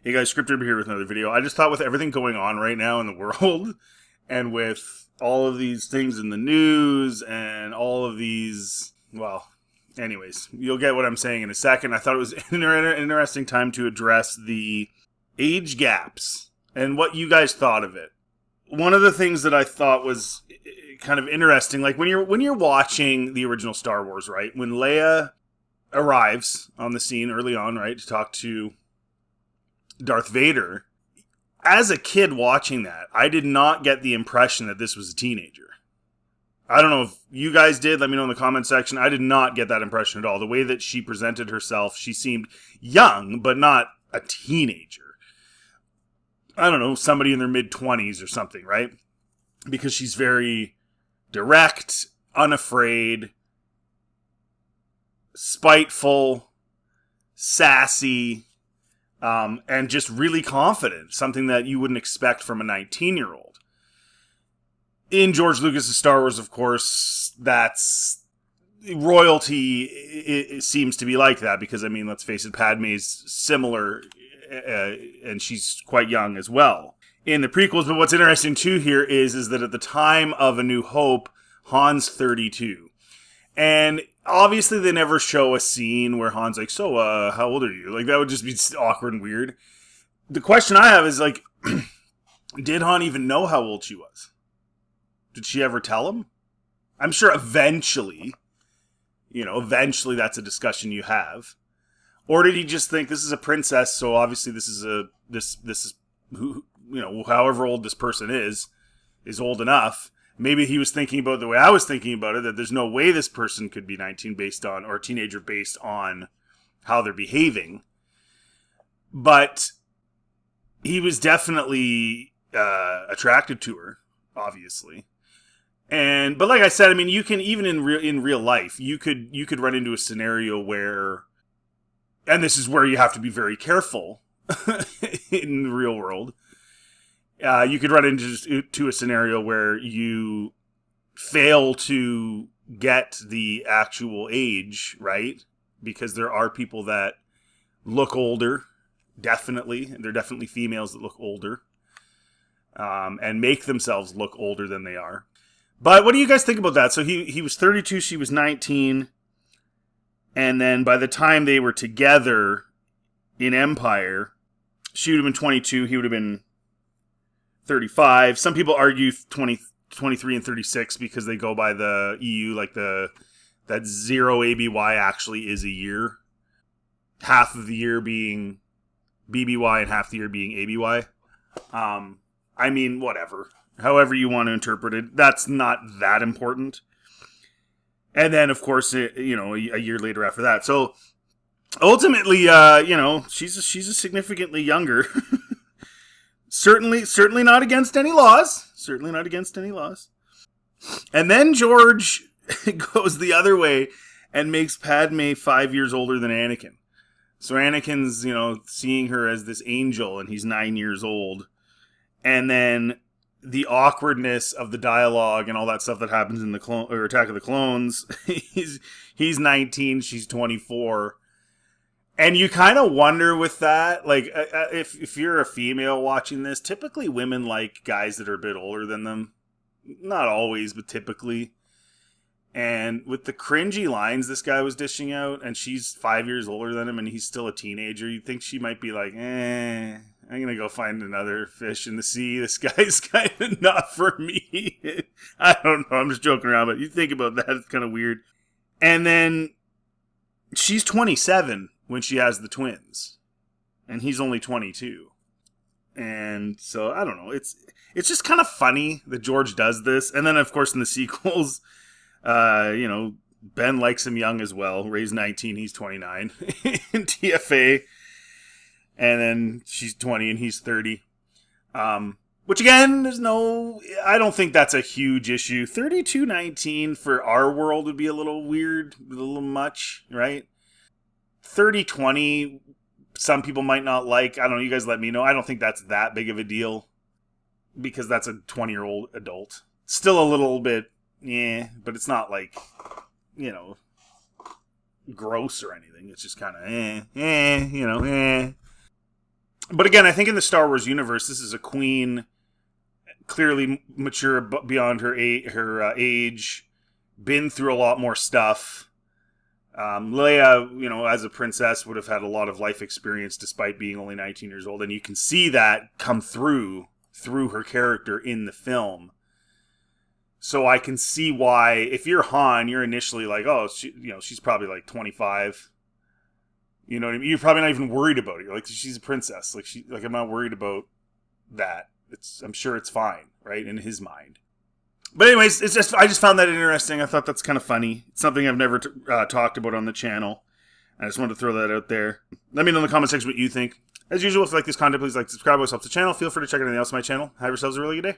Hey guys, Scripted here with another video. I just thought with everything going on right now in the world, and with all of these things in the news, and all of these, well, anyways, you'll get what I'm saying in a second. I thought it was an interesting time to address the age gaps, and what you guys thought of it. One of the things that I thought was kind of interesting, like when you're watching the original Star Wars, right? When Leia arrives on the scene early on, right, to talk to Darth Vader, as a kid watching that, I did not get the impression that this was a teenager. I don't know if you guys did. Let me know in the comment section. I did not get that impression at all. The way that she presented herself, she seemed young, but not a teenager. I don't know, somebody in their mid-20s or something, right? Because she's very direct, unafraid, spiteful, sassy, and just really confident, something that you wouldn't expect from a 19-year-old. In George Lucas's Star Wars, of course, that's royalty. It seems to be like that because, I mean, let's face it, Padme's similar, and she's quite young as well in the prequels. But what's interesting too here is that at the time of A New Hope, Han's 32, and obviously, they never show a scene where Han's like, so, how old are you? Like, that would just be awkward and weird. The question I have is, like, did Han even know how old she was? Did she ever tell him? I'm sure eventually that's a discussion you have. Or did he just think this is a princess, so obviously this is who, however old this person is old enough. Maybe he was thinking about the way I was thinking about it, that there's no way this person could be 19 based on, or a teenager based on how they're behaving. But he was definitely attracted to her, obviously. But like I said, I mean, you can, even in real life, you could run into a scenario where, and this is where you have to be very careful in the real world. You could run into a scenario where you fail to get the actual age right, because there are people that look older, definitely. There are definitely females that look older, and make themselves look older than they are. But what do you guys think about that? So he was 32, she was 19, and then by the time they were together in Empire, she would have been 22, he would have been 35. Some people argue 23 and 36 because they go by the EU, like that 0 ABY actually is a year. Half of the year being BBY and half the year being ABY. I mean, whatever. However you want to interpret it, that's not that important. And then, of course, a year later after that. So, ultimately, she's a significantly younger. Certainly not against any laws. Certainly not against any laws. And then George goes the other way and makes Padme 5 years older than Anakin. So Anakin's, seeing her as this angel, and he's 9 years old. And then the awkwardness of the dialogue and all that stuff that happens in the Attack of the Clones. he's 19, she's 24. And you kind of wonder with that, like, if you're a female watching this, typically women like guys that are a bit older than them. Not always, but typically. And with the cringy lines this guy was dishing out, and she's 5 years older than him, and he's still a teenager, you'd think she might be like, I'm going to go find another fish in the sea. This guy's kind of not for me. I don't know, I'm just joking around, but you think about that, it's kind of weird. And then she's 27 when she has the twins, and he's only 22. And so, I don't know, it's just kind of funny that George does this. And then, of course, in the sequels, Ben likes him young as well. Ray's 19, he's 29 in TFA. And then she's 20 and he's 30. Which again, I don't think that's a huge issue. 32-19 for our world would be a little weird, a little much, right? 30-20, some people might not like. I don't know, you guys let me know. I don't think that's that big of a deal, because that's a 20-year-old adult. Still a little bit, but it's not like, gross or anything. It's just kind of, But again, I think in the Star Wars universe, this is a queen clearly mature beyond her age, been through a lot more stuff. Leia, as a princess, would have had a lot of life experience despite being only 19 years old, and you can see that come through her character in the film. So I can see why, if you're Han, you're initially like, oh, she's probably like 25. You know what I mean? You're probably not even worried about it. You're like, she's a princess. I'm not worried about that. I'm sure it's fine, right? In his mind. But anyways, I just found that interesting. I thought that's kind of funny. It's something I've never talked about on the channel. I just wanted to throw that out there. Let me know in the comment section what you think. As usual, if you like this content, please like, subscribe, always helps the channel. Feel free to check anything else on my channel. Have yourselves a really good day.